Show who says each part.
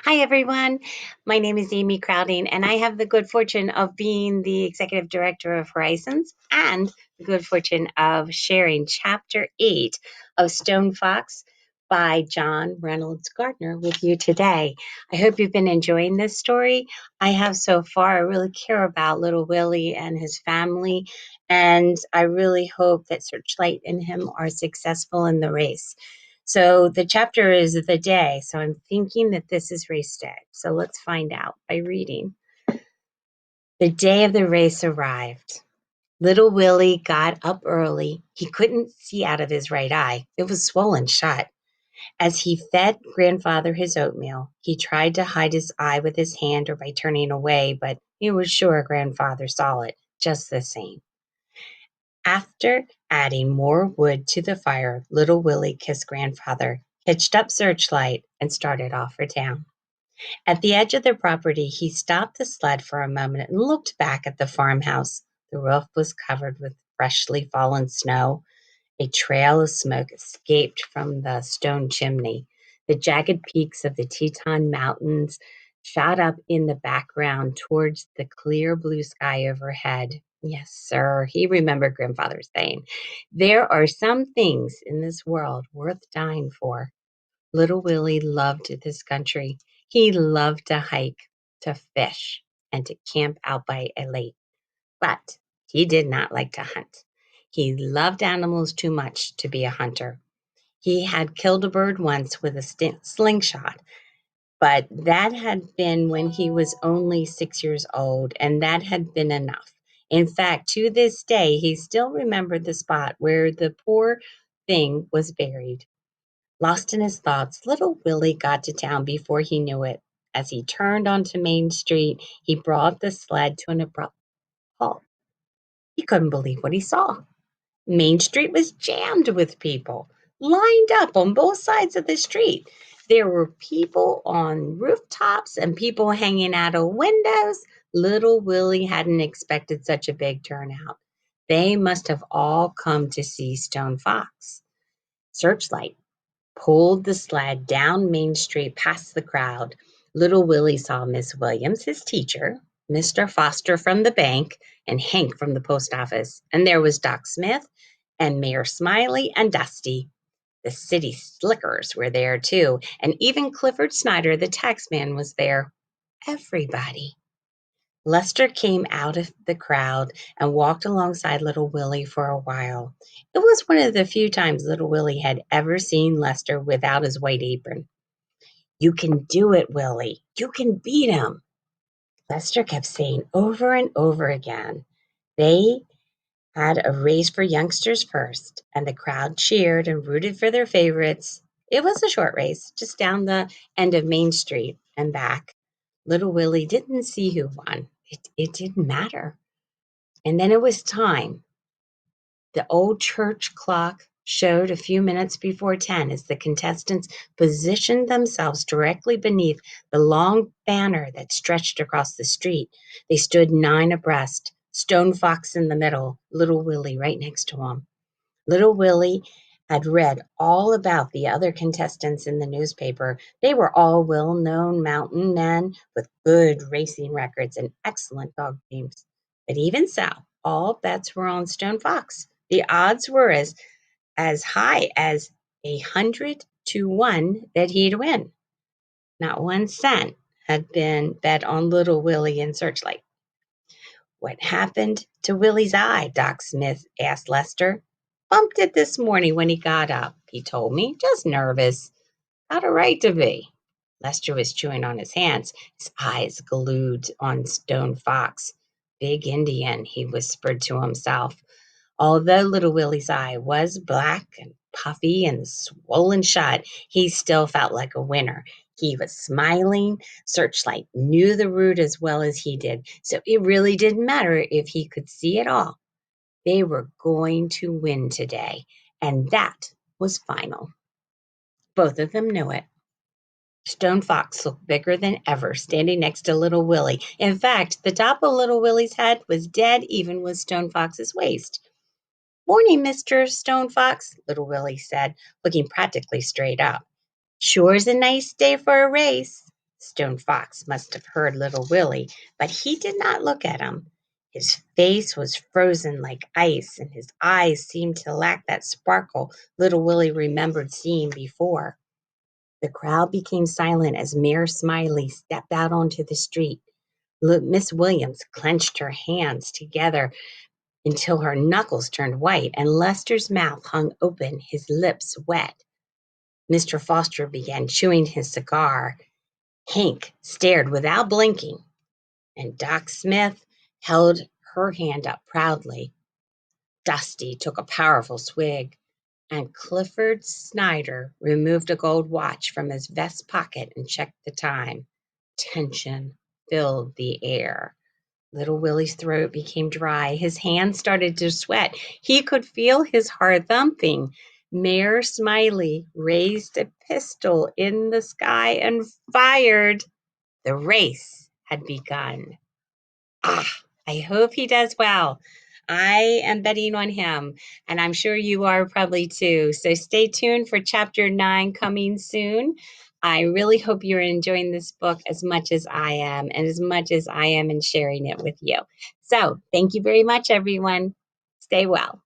Speaker 1: Hi, everyone. My name is Amy Crowding, and I have the good fortune of being the executive director of Horizons and the good fortune of sharing chapter 8 of Stone Fox by John Reynolds Gardner with you today. I hope you've been enjoying this story. I have so far. I really care about little Willie and his family, and I really hope that Searchlight and him are successful in the race. So the chapter is the day. So I'm thinking that this is race day. So let's find out by reading. The day of the race arrived. Little Willie got up early. He couldn't see out of his right eye. It was swollen shut. As he fed grandfather his oatmeal, he tried to hide his eye with his hand or by turning away, but he was sure grandfather saw it just the same. After adding more wood to the fire, little Willie kissed grandfather, hitched up Searchlight, and started off for town. At the edge of the property, he stopped the sled for a moment and looked back at the farmhouse. The roof was covered with freshly fallen snow. A trail of smoke escaped from the stone chimney. The jagged peaks of the Teton Mountains shot up in the background towards the clear blue sky overhead. Yes, sir, he remembered grandfather saying, "There are some things in this world worth dying for." Little Willie loved this country. He loved to hike, to fish, and to camp out by a lake. But he did not like to hunt. He loved animals too much to be a hunter. He had killed a bird once with a slingshot, but that had been when he was only 6 years old, and that had been enough. In fact, to this day, he still remembered the spot where the poor thing was buried. Lost in his thoughts, little Willie got to town before he knew it. As he turned onto Main Street, he brought the sled to an abrupt halt. He couldn't believe what he saw. Main Street was jammed with people, lined up on both sides of the street. There were people on rooftops and people hanging out of windows. Little Willie hadn't expected such a big turnout. They must have all come to see Stone Fox. Searchlight pulled the sled down Main Street past the crowd. Little Willie saw Miss Williams, his teacher, Mr. Foster from the bank, and Hank from the post office. And there was Doc Smith and Mayor Smiley and Dusty. The city slickers were there too, and even Clifford Snyder, the taxman, was there. Everybody. Lester came out of the crowd and walked alongside little Willie for a while. It was one of the few times little Willie had ever seen Lester without his white apron. "You can do it, Willie. You can beat him," Lester kept saying over and over again. They had a race for youngsters first, and the crowd cheered and rooted for their favorites. It was a short race, just down the end of Main Street and back. Little Willie didn't see who won. It didn't matter. And then it was time. The old church clock showed a few minutes before 10 as the contestants positioned themselves directly beneath the long banner that stretched across the street. They stood 9 abreast, Stone Fox in the middle, little Willie right next to him. Little Willie had read all about the other contestants in the newspaper. They were all well-known mountain men with good racing records and excellent dog teams. But even so, all bets were on Stone Fox. The odds were as high as 100 to 1 that he'd win. Not 1 cent had been bet on little Willie and Searchlight. "What happened to Willie's eye?" Doc Smith asked Lester. "Bumped it this morning when he got up, he told me. Just nervous. Got a right to be." Lester was chewing on his hands, his eyes glued on Stone Fox. "Big Indian," he whispered to himself. Although little Willie's eye was black and puffy and swollen shut, he still felt like a winner. He was smiling. Searchlight knew the route as well as he did, so it really didn't matter if he could see it all. They were going to win today, and that was final. Both of them knew it. Stone Fox looked bigger than ever, standing next to little Willie. In fact, the top of little Willie's head was dead even with Stone Fox's waist. "Morning, Mr. Stone Fox," little Willie said, looking practically straight up. "Sure's a nice day for a race." Stone Fox must have heard little Willie, but he did not look at him. His face was frozen like ice, and his eyes seemed to lack that sparkle little Willie remembered seeing before. The crowd became silent as Mayor Smiley stepped out onto the street. Miss Williams clenched her hands together until her knuckles turned white, and Lester's mouth hung open, his lips wet. Mr. Foster began chewing his cigar. Hank stared without blinking, and Doc Smith held her hand up proudly. Dusty took a powerful swig, and Clifford Snyder removed a gold watch from his vest pocket and checked the time. Tension filled the air. Little Willie's throat became dry. His hands started to sweat. He could feel his heart thumping. Mayor Smiley raised a pistol in the sky and fired. The race had begun. I hope he does well. I am betting on him, and I'm sure you are probably too. So stay tuned for chapter 9 coming soon. I really hope you're enjoying this book as much as I am, and as much as I am in sharing it with you. So thank you very much, everyone. Stay well.